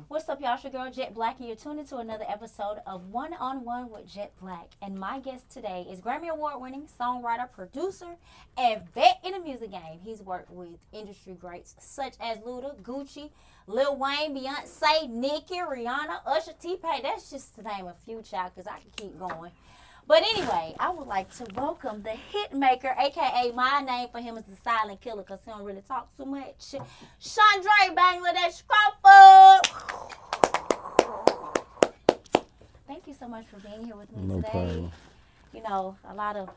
What's up, y'all? It's your girl, Jett Blakk, and you're tuned into another episode of One on One with Jett Blakk. And my guest today is Grammy Award winning songwriter, producer, and vet in the music game. He's worked with industry greats such as Luda, Gucci, Lil Wayne, Beyoncé, Nicki, Rihanna, Usher, T-Pain. That's just to name a few, child, because I can keep going. But anyway, I would like to welcome the hit maker, a.k.a. my name for him is the silent killer because he don't really talk too much. Shondrae, Bangladesh, Crawford. Thank you so much for being here with me No today. problem. You know, a lot of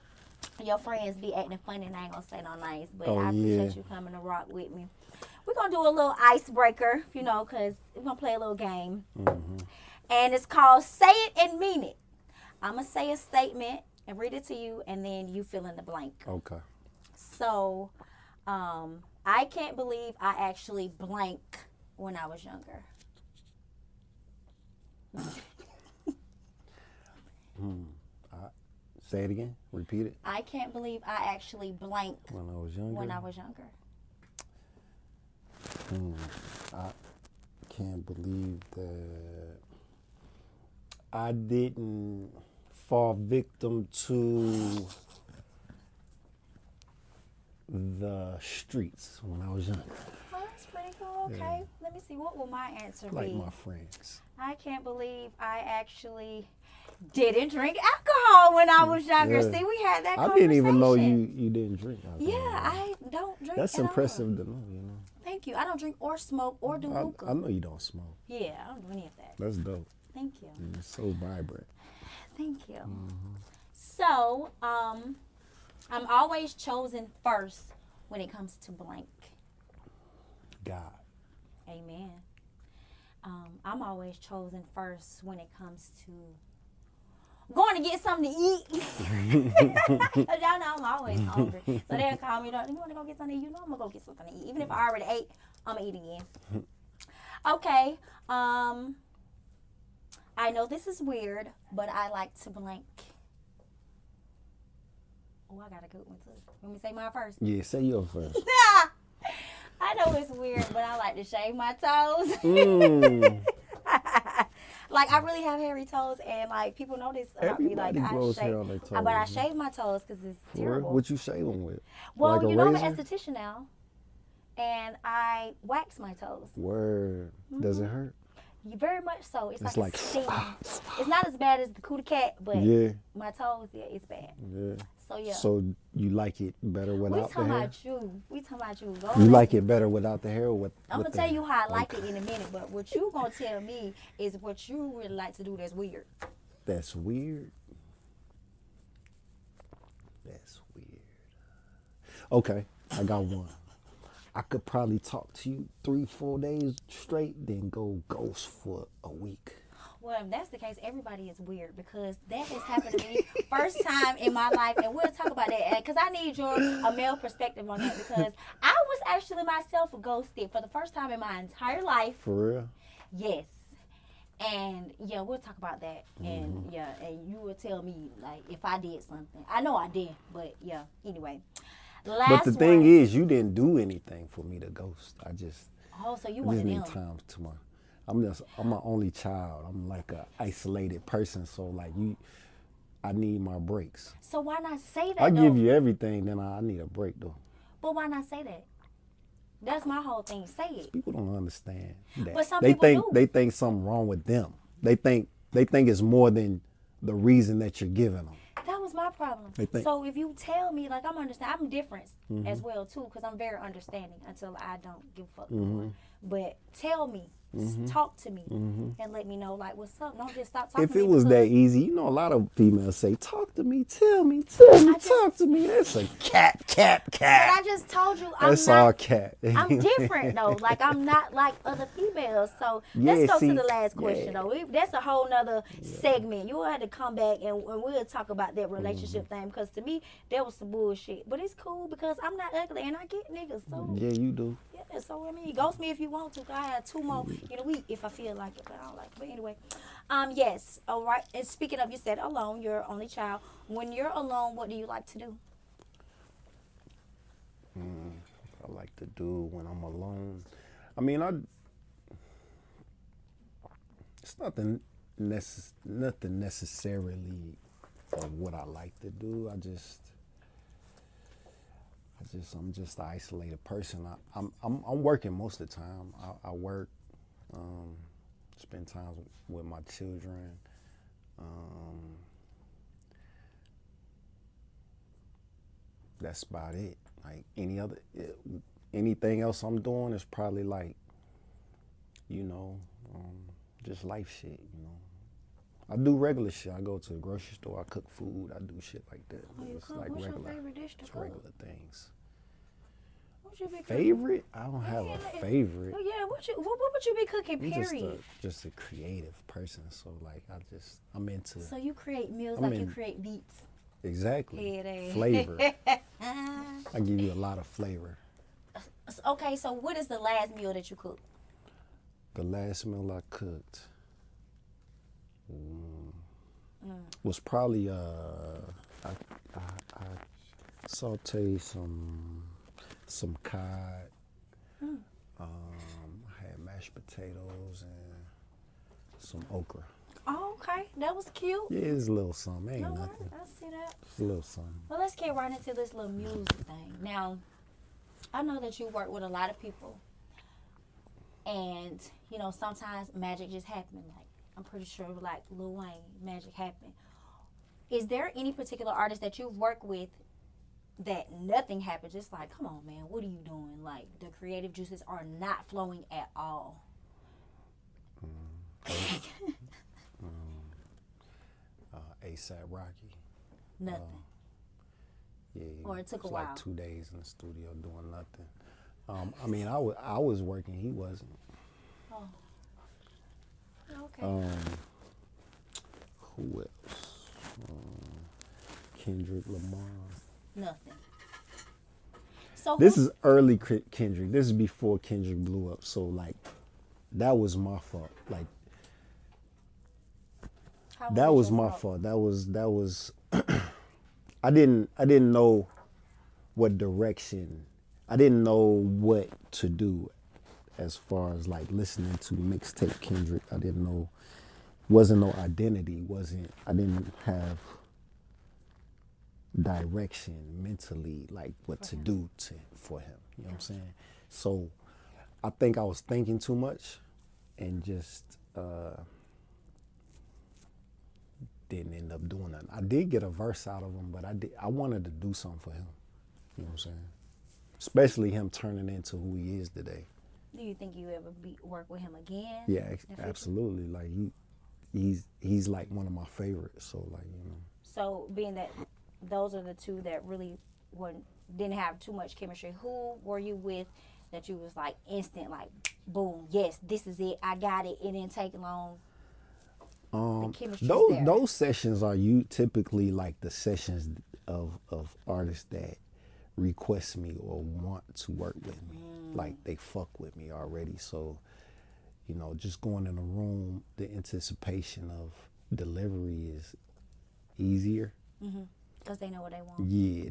your friends be acting funny and I ain't going to say no names, but Oh, I appreciate you coming to rock with me. We're going to do a little icebreaker, you know, because we're going to play a little game. And it's called Say It and Mean It. I'm going to say a statement and read it to you, and then you fill in the blank. Okay. So, I can't believe I actually blank when I was younger. Say it again. Repeat it. I can't believe I actually blank When I was younger. when I was younger. I can't believe that I didn't fall victim to the streets when I was younger. Oh, that's pretty cool. Okay. Yeah. Let me see. What will my answer Like be? my friends. I can't believe I actually didn't drink alcohol when I was younger. Yeah. See, we had that I conversation. didn't even know you didn't drink alcohol. Yeah, I don't drink That's at all. impressive to know, you know. Thank you. I don't drink or smoke or do hookah. I know you don't smoke. Yeah, I don't do any of that. That's dope. Thank you. You're so vibrant. Thank you. So, I'm always chosen first when it comes to blank. God. Amen. I'm always chosen first when it comes to going to get something to eat. 'Cause y'all know I'm always hungry. So they'll call me, you want to go get something to eat? You know I'm going to go get something to eat. Even if I already ate, I'm going to eat again. Okay. I know this is weird, but I like to blank. Oh, I got a good one too. Let me say mine first. Yeah, say yours first. I know it's weird, but I like to shave my toes. Like, I really have hairy toes, and like people know this about me. Like, Everybody grows I shave, hair on their toes. but I shave my toes because it's For real? terrible. What you shave them with? Well, like a you know, I'm razor? an esthetician now, and I wax my toes. Word. Does it hurt? Very much so. It's like, like a sting. It's not as bad as the cootie cat, but Yeah. my toes, yeah, it's bad. Yeah. So yeah. So you like it better we without the talking hair? about you. We talking about you. Go You ahead. like it better without the hair or with I'm with gonna the tell hair? you how I like it in a minute, but what you gonna tell me is what you really like to do that's weird. That's weird. That's weird. Okay, I got one. I could probably talk to you 3-4 days straight, then go ghost for a week. Well, if that's the case, everybody is weird because that has happened to me first time in my life, and we'll talk about that because I need a male perspective on that because I was actually myself ghosted for the first time in my entire life. For real? Yes. And yeah, we'll talk about that. And yeah, and you will tell me like if I did something. I know I did, but yeah. Anyway, last But the thing one. is, you didn't do anything for me to ghost. I just Oh, so you I one just of need them. time to my. I'm an only child. I'm like a isolated person, so like I need my breaks. So why not say that? I though? give you everything, then I need a break though. But why not say that? That's my whole thing. Say it. People don't understand that. But some they people think do. they think something wrong with them. They think it's more than the reason that you're giving them. That was my problem. They think- So if you tell me, like I'm different as well too, because I'm very understanding until I don't give a fuck anymore. But tell me, talk to me, and let me know like what's up. Don't just stop talking If to me. it was that because easy, you know, a lot of females say, "Talk to me, tell me, talk to me." That's a cat. But I just told you I'm That's all not. cat. I'm different though. Like I'm not like other females. So Yeah, let's go see, to the last question yeah. though. That's a whole nother segment. You will have to come back and we'll talk about that relationship thing because to me that was some bullshit. But it's cool because I'm not ugly and I get niggas. So Yeah, you do. yeah. So I mean, ghost me if you want to. 'Cause I have 2 more in a week if I feel like it, but I don't like it. But anyway, yes. All right. And speaking of, you said alone. You're an only child. When you're alone, what do you like to do? I like to do when I'm alone. I mean, It's nothing necessarily of what I like to do. I'm just an isolated person. I'm working most of the time. I work, spend time with my children. That's about it. Like anything else I'm doing is probably like, you know, just life shit. You know, I do regular shit. I go to the grocery store. I cook food. I do shit like that. Oh, you It's cook? like What's regular. your favorite dish to It's cook? regular things. What you be cooking? Favorite? I don't have a favorite. Oh yeah, what would you be cooking? I'm Period. just a creative person. So like I'm into. So you create meals I'm like you in- create beats. Exactly. Head ass. Flavor. I give you a lot of flavor. Okay, so what is the last meal that you cooked? The last meal I cooked was probably I sauteed some cod. I had mashed potatoes and some okra. Oh, okay, that was cute. Yeah, it's a little something. Ain't No, nothing. I see that. It's a little something. Well, let's get right into this little music thing. Now, I know that you work with a lot of people, and you know sometimes magic just happens. Like I'm pretty sure, like Lil Wayne, magic happened. Is there any particular artist that you've worked with that nothing happened? Just like, come on, man, what are you doing? Like the creative juices are not flowing at all. A$AP Rocky. Nothing. Yeah, Or it took a was while. like 2 days in the studio doing nothing. I mean, I was working. He wasn't. Oh. Okay. Who else? Kendrick Lamar. Nothing. So This is early Kendrick. This is before Kendrick blew up. So like, that was my fault. Like how that it was your my fault? fault. That was. I didn't know what direction. I didn't know what to do as far as like listening to mixtape Kendrick. I didn't know. Wasn't no identity. I didn't have direction mentally, like what to do for him. You know what I'm saying? So I think I was thinking too much and just didn't end up doing nothing. I did get a verse out of him, but I wanted to do something for him. You know what I'm saying? Especially him turning into who he is today. Do you think you ever work with him again? Yeah, absolutely. Like he's like one of my favorites. So like, you know. So being that those are the two that really didn't have too much chemistry, who were you with that you was like instant, like boom, yes, this is it, I got it, it didn't take long. The chemistry's there. Those sessions are typically like the sessions of artists that request me or want to work with me. Like they fuck with me already. So, you know, just going in a room, the anticipation of delivery is easier. Because they know what they want. Yeah,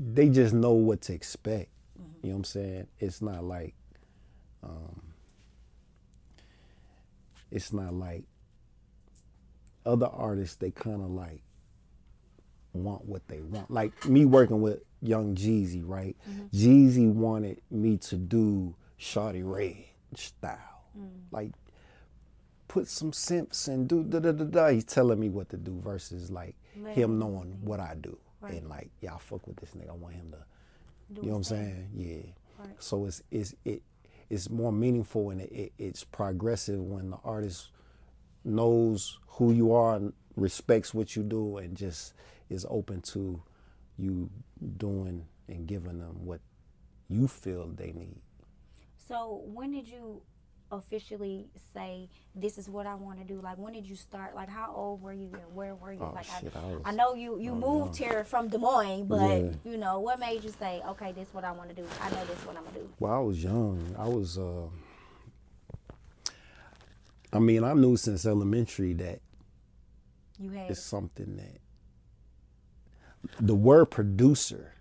they just know what to expect. You know what I'm saying? It's not like other artists. They kind of like want what they want. Like me working with Young Jeezy, right? Jeezy wanted me to do Shawty Red style. Like put some simps and do da da da da. He's telling me what to do versus like him knowing what I do. Right. And like, yeah, I fuck with this nigga. I want him to, you know what I'm saying? Yeah. Right. So it's more meaningful and it's progressive when the artist knows who you are and respects what you do and just is open to you doing and giving them what you feel they need. So when did you officially say this is what I want to do? Like when did you start? Like how old were you and where were you? Oh, like shit, I know you moved here from Des Moines, but yeah. you know, what made you say, okay, this is what I want to do. I know this is what I'm gonna do. Well, I was young. I mean, I knew since elementary that it's something that the word producer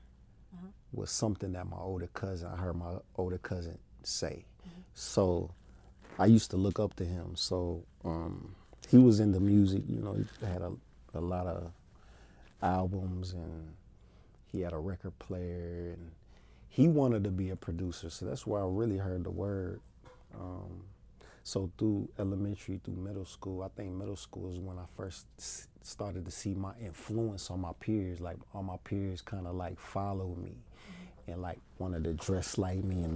was something that I heard my older cousin say. So I used to look up to him. So he was into music. You know, he had a lot of albums, and he had a record player, and he wanted to be a producer. So that's where I really heard the word. So through elementary, through middle school, I think middle school is when I first started to see my influence on my peers. Like all my peers kind of like followed me and like wanted to dress like me and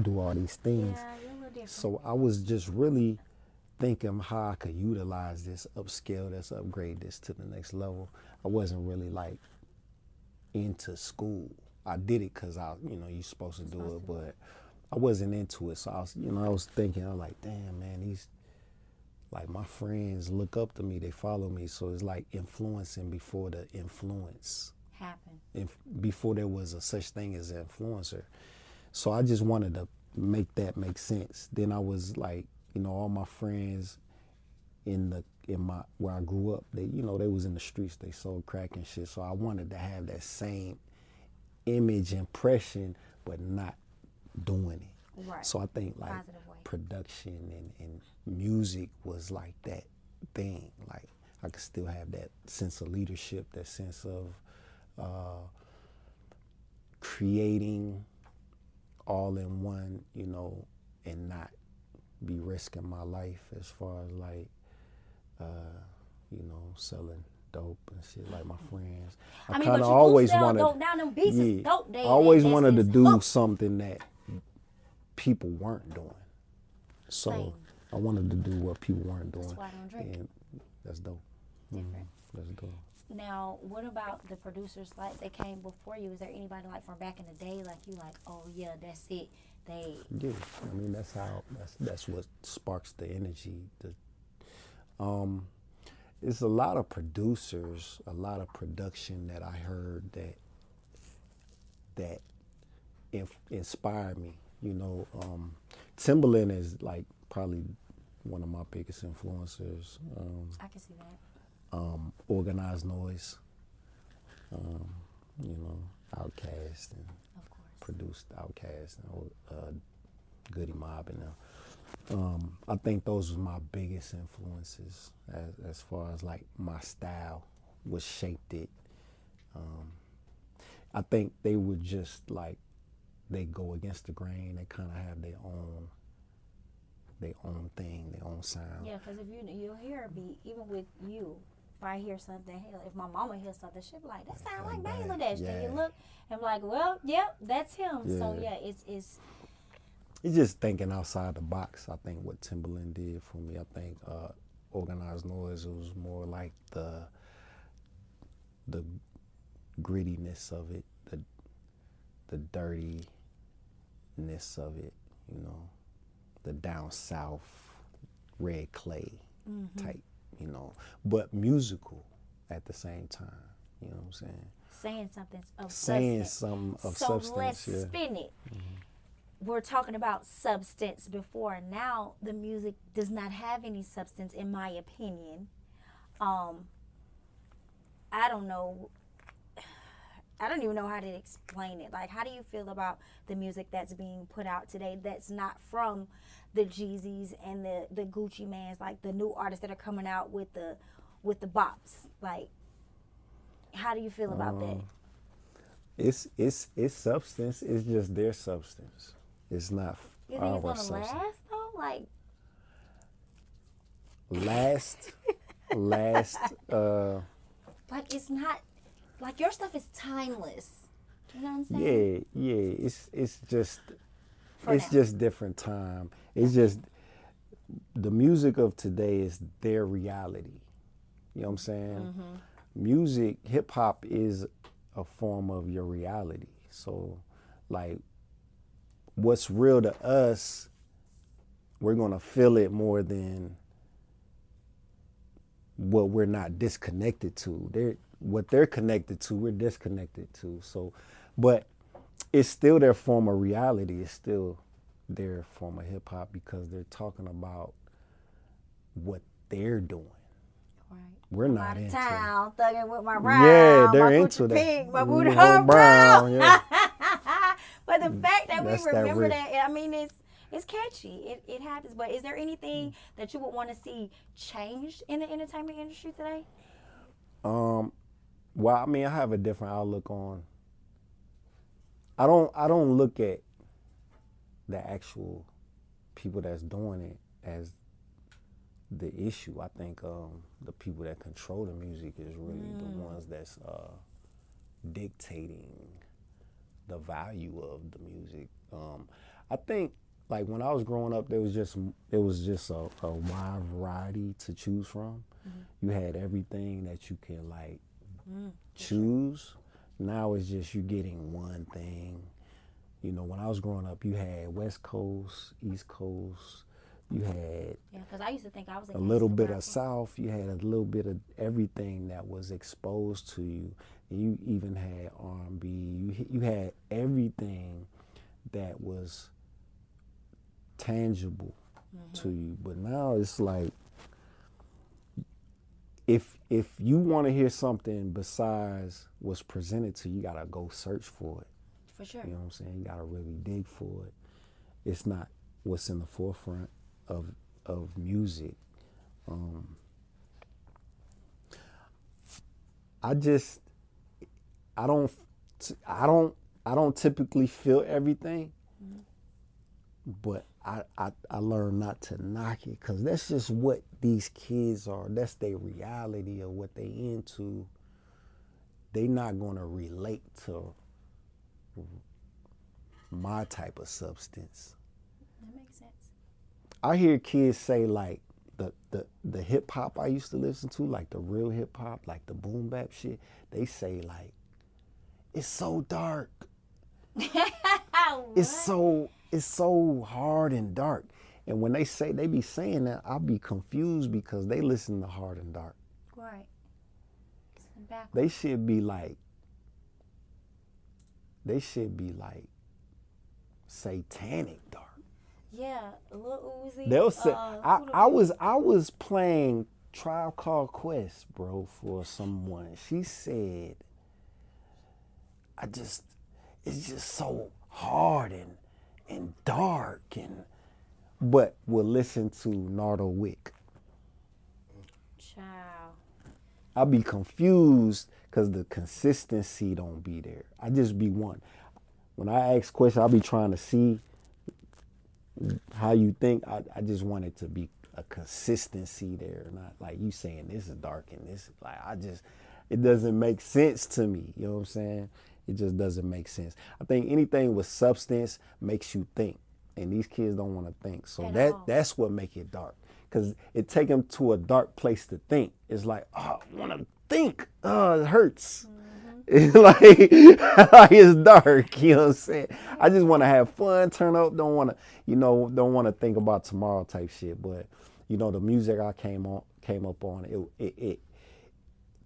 do all these things. Yeah, you're a little different. So I was just really thinking how I could utilize this, upscale this, upgrade this to the next level. I wasn't really like into school. I did it because you're supposed to do it, but I wasn't into it. So I was thinking, I was like, damn, man, these, like my friends look up to me, they follow me. So it's like influencing before the influence Happen. before there was a such thing as an influencer. So I just wanted to make that make sense. Then I was like, all my friends where I grew up, they was in the streets, they sold crack and shit. So I wanted to have that same image impression, but not doing it. Right. So I think like production and music was like that thing. Like I could still have that sense of leadership, that sense of creating all in one, and not be risking my life as far as like, selling dope and shit like my friends. I mean, kind but of you always sell wanted, dope. Now them beats is dope. I always wanted to do something that people weren't doing. So Same. I wanted to do what people weren't doing. That's why I don't drink. And that's dope. Different. That's dope. Now, what about the producers like that came before you? Is there anybody like from back in the day like you like, oh yeah, that's it? Yeah, I mean that's what sparks the energy. It's a lot of producers, a lot of production that I heard that inspired me. Timbaland is like probably one of my biggest influencers. I can see that. Organized Noise, Outkast, and Of course. produced Outkast and Goody Mob and them. I think those were my biggest influences as far as like my style was shaped it. I think they were just like, they go against the grain. They kind of have their own thing, their own sound. Yeah, because if you'll hear a beat, even with you, if I hear something, hell, if my mama hears something, she'll be like, that sound like Bangladesh. Yeah. And you look, and I'm like, well, yep, that's him. Yeah. So yeah, it's just thinking outside the box. I think what Timbaland did for me. I think Organized Noise, it was more like the grittiness of it, the dirtiness of it, the down south, red clay type, but musical at the same time. You know what I'm saying? saying something of Saying substance. something of So substance. let's Yeah. spin it. We're talking about substance before. Now the music does not have any substance, in my opinion. I don't know. I don't even know how to explain it. Like, how do you feel about the music that's being put out today that's not from the Jeezys and the Gucci Mans, like the new artists that are coming out with the bops? Like, how do you feel about that? It's substance. It's just their substance. It's not You think our it's gonna substance. last though? Like, Last. like it's not like your stuff is timeless. You know what I'm saying? Yeah. It's just For it's now. just different time. It's just the music of today is their reality. You know what I'm saying? Music, hip hop is a form of your reality. So, like, what's real to us, we're gonna feel it more than what we're not disconnected to. What they're connected to, we're disconnected to. So, but it's still their form of reality. It's still their form of hip hop because they're talking about what they're doing. Right. We're I'm not out of into town, thugging with my brown. Yeah, they're my into Gucci that. pink, my booty Brown, hole brown. yeah. But the fact that we That's that remember rich. that, I mean, It's catchy. It happens. But is there anything that you would want to see changed in the entertainment industry today? Um, well, I mean, I have a different outlook on. I don't look at the actual people that's doing it as the issue. I think the people that control the music is really the ones that's dictating the value of the music. I think like when I was growing up, it was just a wide variety to choose from. You had everything that you can like choose. Now it's just you getting one thing. You know, when I was growing up, you had West Coast, East Coast. You had Yeah, because I used to think I was a a little gangster bit rapper. of South. You had a little bit of everything that was exposed to you. And you even had R&B. You had everything that was tangible to you. But now it's like if you want to hear something besides what's presented to you, you gotta go search for it. For sure. You know what I'm saying? You gotta really dig for it. It's not what's in the forefront of music. Um, I just I don't I don't I don't typically feel everything, but I learn not to knock it because that's just what these kids are. That's their reality of what they into. They not gonna relate to my type of substance. That makes sense. I hear kids say like the hip hop I used to listen to, like the real hip hop, like the boom bap shit. They say like it's so dark. It's What? so hard and dark. And when they be saying that, I'll be confused because they listen to hard and dark. Right. It's They backwards. should be like they should be like satanic dark. Yeah, Lil Uzi. They'll say Who the big? I was playing Tribe Called Quest, bro, for someone. She said I just it's just so hard and dark and but will listen to Nardo Wick. Child. I'll be confused because the consistency don't be there. I just be one. When I ask questions, I'll be trying to see how you think. I just want it to be a consistency there, not like you saying this is dark and this is like it doesn't make sense to me. You know what I'm saying? It just doesn't make sense. I think anything with substance makes you think, and these kids don't want to think. So At all. that's what make it dark, because it take them to a dark place to think. It's like, oh, I want to think. Oh, it hurts. It's like, like it's dark, you know what I'm saying? I just want to have fun, turn up, don't want to, don't want to think about tomorrow type shit. But, the music I came up on, it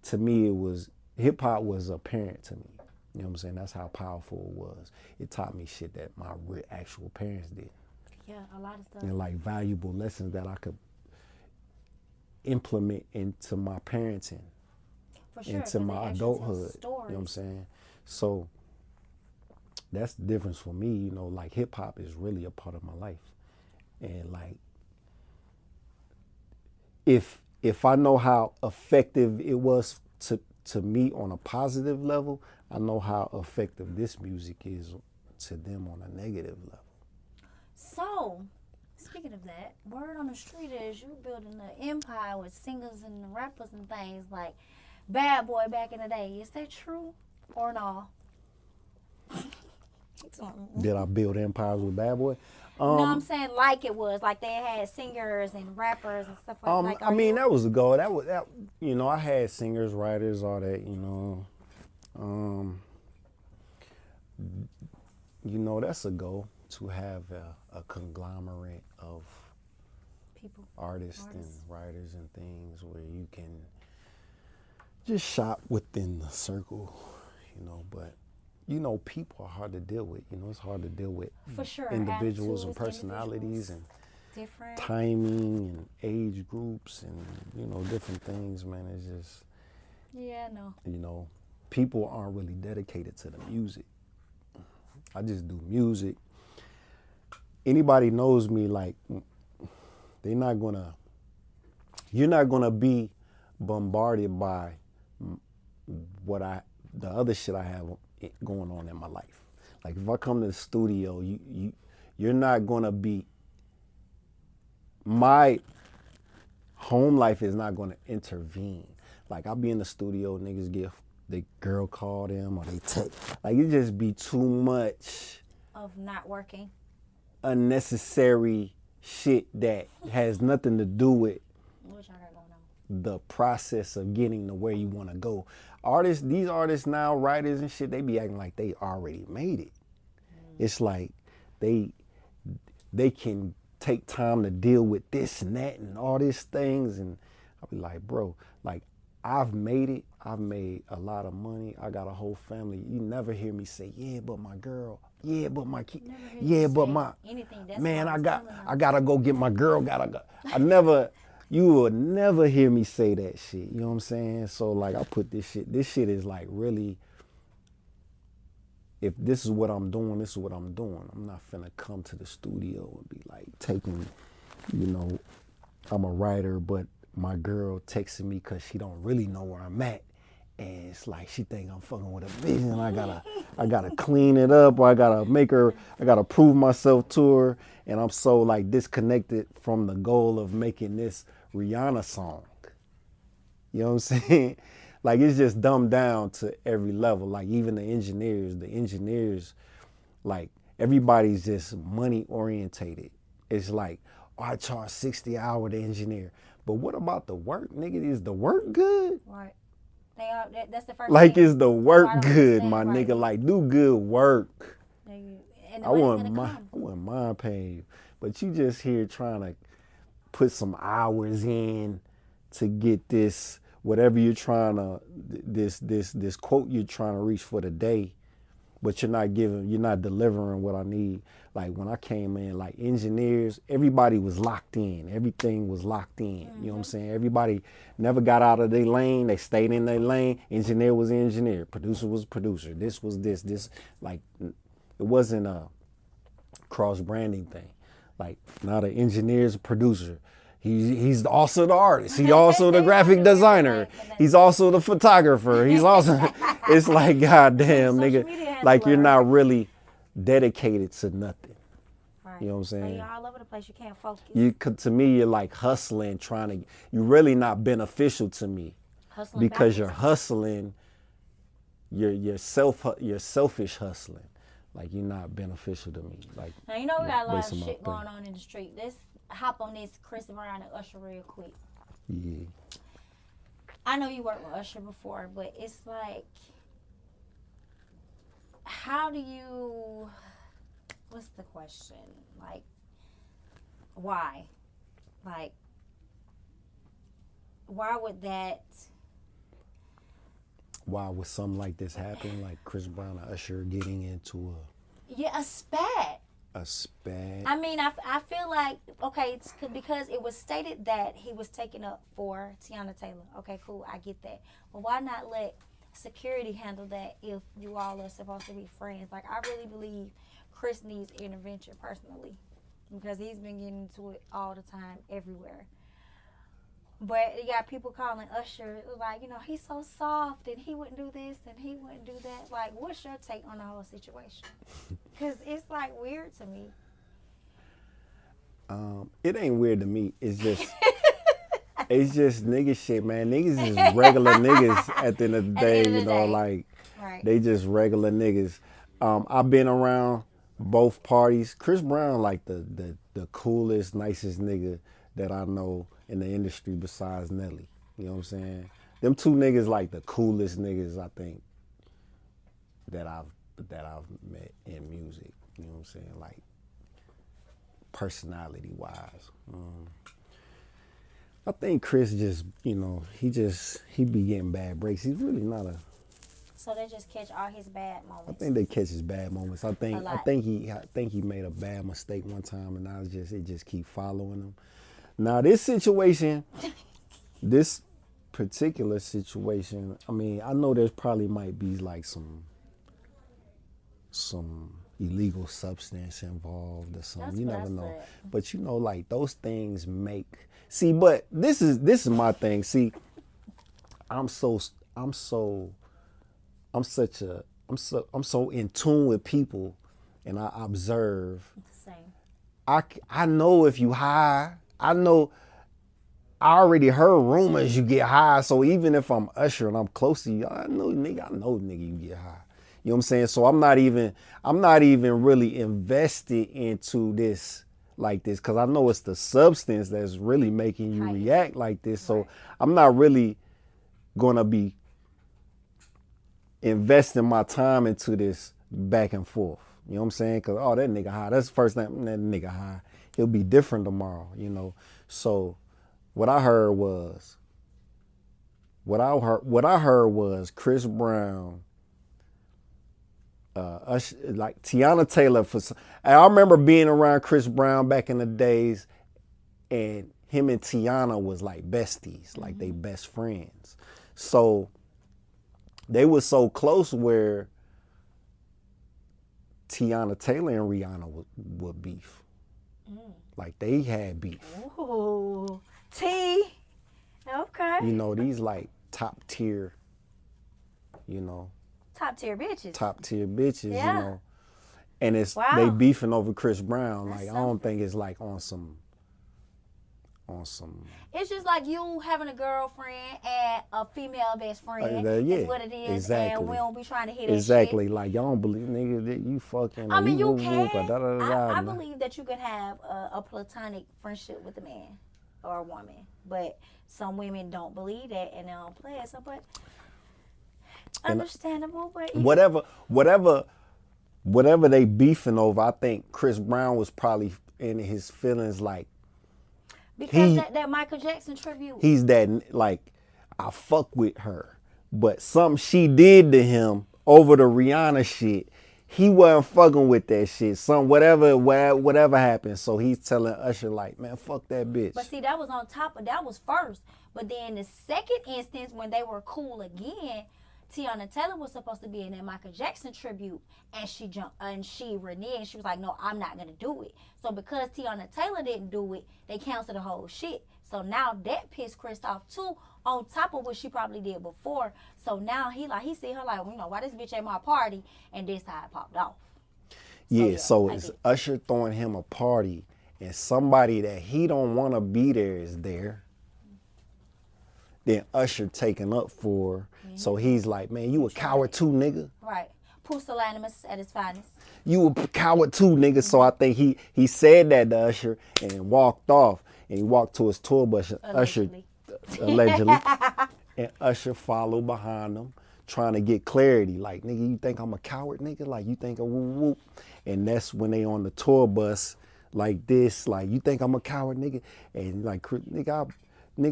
to me, it was, hip hop was a parent to me. You know what I'm saying? That's how powerful it was. It taught me shit that my actual parents did. Yeah, a lot of stuff. And like valuable lessons that I could implement into my parenting, For sure. into 'Cause my they actually tell adulthood. You know stories. what I'm saying? So that's the difference for me. Like hip hop is really a part of my life. And like if I know how effective it was to me on a positive level, I know how effective this music is to them on a negative level. So, speaking of that, word on the street is you building an empire with singers and rappers and things like Bad Boy back in the day. Is that true or no? Did I build empires with Bad Boy? No, I'm saying like it was, like they had singers and rappers and stuff like. Like, I are mean you? that was a goal. That I had singers, writers, all that. That's a goal to have a conglomerate of People. artists and Artists. writers and things where you can just shop within the circle, but people are hard to deal with. It's hard to deal with For sure. individuals and Attitudes, personalities individuals, and different. timing and age groups and different things, man. It's just, Yeah, no. people aren't really dedicated to the music. I just do music. anybody knows me, like they're not gonna. You're not gonna be bombarded by the other shit I have going on in my life. Like if I come to the studio, you're not gonna be. My home life is not gonna intervene. Like I'll be in the studio, niggas get the girl call them or they text. Like it just be too much of not working, unnecessary shit that has nothing to do with what y'all got going on. the process of getting to where you want to go. These artists now, writers and shit, they be acting like they already made it. It's like they can take time to deal with this and that and all these things, and I'll be like, bro, like I've made it. I've made a lot of money. I got a whole family. You never hear me say, yeah, but my girl, yeah, but my kid, yeah, but my anything. That's man, I gotta go get my girl. Gotta go. You will never hear me say that shit. You know what I'm saying? So like, I put this shit. This shit is like really. If this is what I'm doing, this is what I'm doing. I'm not finna come to the studio and be like taking, I'm a writer, but my girl texting me because she don't really know where I'm at. And it's like she think I'm fucking with a vision. I gotta clean it up, or I gotta prove myself to her. And I'm so like disconnected from the goal of making this Rihanna song. You know what I'm saying? Like it's just dumbed down to every level. Like even the engineers, like everybody's just money orientated. It's like, oh, I charge 60 an hour to engineer. But what about the work, nigga? Is the work good? Right. That's the first like, thing. Is the work good, my right. nigga? Like, do good work. And I wouldn't mind paying you. But you just here trying to put some hours in to get this, whatever you're trying to, this quote you're trying to reach for the day, but you're not delivering what I need. Like when I came in, like engineers, everybody was locked in. Everything was locked in. You know what I'm saying? Everybody never got out of their lane. They stayed in their lane. Engineer was engineer. Producer was producer. This was this. Like it wasn't a cross branding thing. Like now the engineer's a producer. He's also the artist. He's also the graphic designer. He's also the photographer. He's also, it's like, goddamn, nigga, like you're not really dedicated to nothing. Right. You know what I'm saying? So you're all over the place. You can't focus. To me, you're like hustling, you're really not beneficial to me. Hustling because you're hustling, you're selfish hustling. Like you're not beneficial to me. Like now we got a lot of shit going on in the street. Let's hop on this Chris Brown and Usher real quick. Yeah. I know you worked with Usher before, but it's like, how do you? What's the question? Like, why? Like, why would that? Why would something like this happen? Like Chris Brown and Usher getting into a spat. A spat. I mean, I feel like, okay, it's because it was stated that he was taking up for Tiana Taylor. Okay, cool, I get that. But why not let security handle that if you all are supposed to be friends? Like, I really believe Chris needs intervention personally because he's been getting into it all the time, everywhere. But you got people calling Usher, like, he's so soft and he wouldn't do this and he wouldn't do that. Like, what's your take on the whole situation? Because it's, like, weird to me. It ain't weird to me. It's just, it's just nigga shit, man. Niggas is regular niggas at the end of the day, like, right. They just regular niggas. I've been around both parties. Chris Brown, like, the coolest, nicest nigga that I know in the industry besides Nelly. You know what I'm saying? Them two niggas like the coolest niggas I think that I've met in music. You know what I'm saying? Like personality wise. I think Chris just, he be getting bad breaks. He's really not a. So they just catch all his bad moments. I think they catch his bad moments. I think he made a bad mistake one time, and now it just keep following him. Now this situation, this particular situation, I mean, I know there's probably might be like some illegal substance involved or something. That's You what I never know. said. But you know, like those things make see. But this is my thing. See, I'm so I'm so I'm such a I'm so in tune with people, and I observe. It's the same. I know if you high. I already heard rumors you get high, so even if I'm Usher and I'm close to you, I know nigga you get high. You know what I'm saying? So I'm not even really invested into this like this because I know it's the substance that's really making you Right. react like this. So Right. I'm not really gonna be investing my time into this back and forth. You know what I'm saying? Because oh, that nigga high. That's the first time that nigga high. He'll be different tomorrow. You know. So what I heard was Chris Brown, like Tiana Taylor. I remember being around Chris Brown back in the days, and him and Tiana was like besties, like they best friends. So they were so close where Tiana Taylor and Rihanna would beef. Like they had beef. Ooh, T. Okay. You know, these like top tier, you know, Top tier bitches. you Yeah. know. And it's Wow. they beefing over Chris Brown. That's Like I don't think it's like on some It's just like you having a girlfriend and a female best friend. yeah, Is what it is. exactly. And we don't be trying to hit that exactly. shit. Like y'all don't believe nigga that you fucking. I mean, you whoop, can. whoop, da, da, da, da, I da. believe that you can have a platonic friendship with a man or a woman, but some women don't believe that and they don't play it. So, but understandable. But whatever they beefing over, I think Chris Brown was probably in his feelings like because that Michael Jackson tribute. he's that like I fuck with her, but something she did to him over the Rihanna shit, he wasn't fucking with that shit. Whatever happened, so he's telling Usher like, man, fuck that bitch. But see, that was on top of that was first. But then the second instance when they were cool again, Tiana Taylor was supposed to be in that Michael Jackson tribute, and she reneged. And she was like, "No, I'm not gonna do it." So because Tiana Taylor didn't do it, they canceled the whole shit. So now that pissed Chris off too, on top of what she probably did before. So now he see her like, you know, why this bitch at my party, and this how it popped off. So it's Usher throwing him a party, and somebody that he don't want to be there is there. Then Usher taking up for her. So he's like, man, you a coward too, nigga. Right. Pusillanimous at his finest. You a coward too, nigga. So I think he said that to Usher and walked off. And he walked to his tour bus. Allegedly. Allegedly. And Usher followed behind him, trying to get clarity. Like, nigga, you think I'm a coward, nigga? Like, you think a whoop whoop? And that's when they on the tour bus like this. Like, you think I'm a coward, nigga? And like, nigga,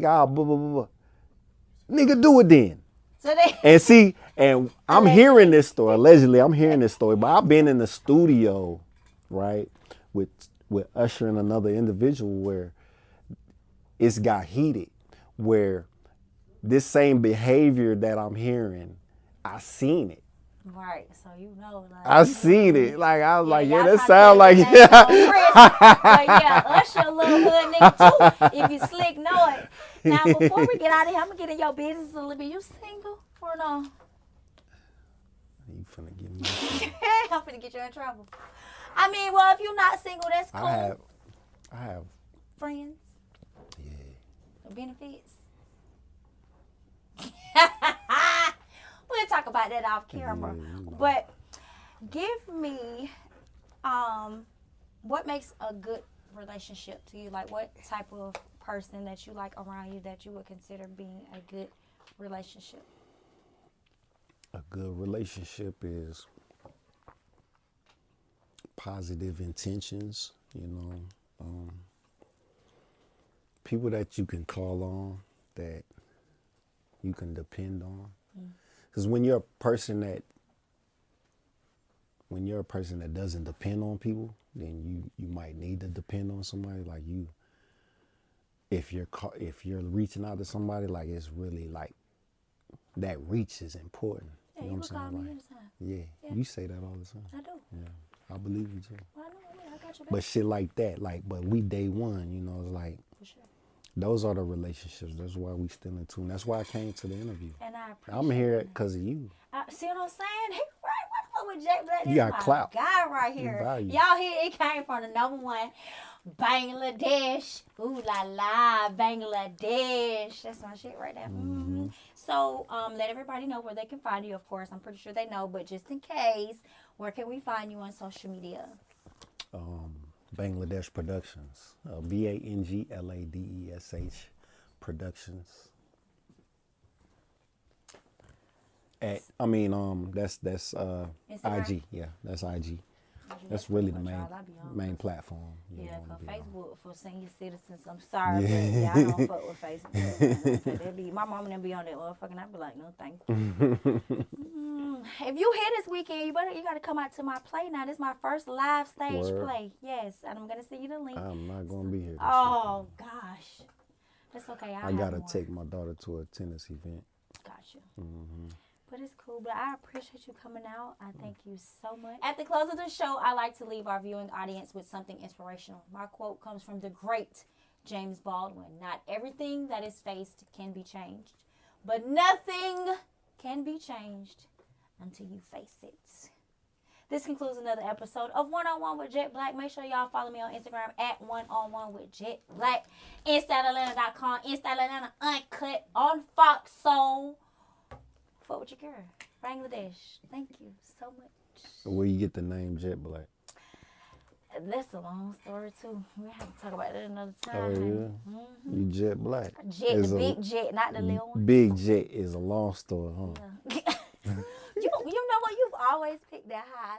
I'll blah, blah, blah, blah. Nigga, do it then. So they And see, and I'm hearing this story. Allegedly, I'm hearing this story. But I've been in the studio, right, with Usher and another individual where it's got heated. Where this same behavior that I'm hearing, I seen it. right. So you know, like I seen it. Like I was like, yeah, y'all that tryna sound like put his name on Chris. But yeah, Usher a little hood nigga too. If you slick, know it. Now before we get out of here, I'm gonna get in your business a little bit. You single or no? You finna get me. I'm finna get you in trouble. I mean, well, if you're not single, that's cool. I have. Friends. Yeah. Benefits. We'll talk about that off camera. Yeah, you know. But give me what makes a good relationship to you? Like what type of person that you like around you that you would consider being a good relationship? A good relationship is positive intentions, you know. People that you can call on, that you can depend on. Because when you're a person that doesn't depend on people, then you might need to depend on somebody. Like you, if you're reaching out to somebody, like it's really like that reach is important. Yeah, You know you what can I'm call saying? me Like, anytime. yeah, you say that all the time. I do. Yeah. I believe you too. Well, I got your back. But shit like that, like, but we day one, you know, it's like, For sure. those are the relationships. That's why we still in tune. That's why I came to the interview. And I appreciate I'm here it. because of you. See what I'm saying? He right. What with Jett Blakk? You got my clout. guy right here. Value. Y'all hear it came from the #1 Bangladesh. Ooh la la, Bangladesh. That's my shit right there. Mm-hmm. So let everybody know where they can find you. Of course, I'm pretty sure they know, but just in case, where can we find you on social media? Bangladesh Productions. Bangladesh Productions. That's Instagram? IG. Yeah, that's IG. That's really the main platform. Yeah, because Facebook for senior citizens, I'm sorry, but yeah, I don't fuck with Facebook. My mom and them be on that motherfucking, I be like, no, thank you. If you here this weekend, you got to come out to my play now. This is my first live stage play. Yes, and I'm going to send you the link. I'm not going to be here this Oh, gosh. That's okay. I got to take my daughter to a tennis event. Gotcha. But it's cool. But I appreciate you coming out. I thank you so much. At the close of the show, I like to leave our viewing audience with something inspirational. My quote comes from the great James Baldwin. Not everything that is faced can be changed, but nothing can be changed until you face it. This concludes another episode of One on One with Jett Blakk. Make sure y'all follow me on Instagram at One on One with Jett Blakk. InStyleAtlanta.com. InStyleAtlanta Uncut on Fox Soul. Fuck with your girl. Bangladesh. Thank you so much. Where you get the name Jett Blakk? That's a long story too. We have to talk about that another time. Oh yeah, you Jett Blakk. Jett, the big Jett, not the little one. Big Jett is a long story, huh? Yeah. You know what? You've always picked that high.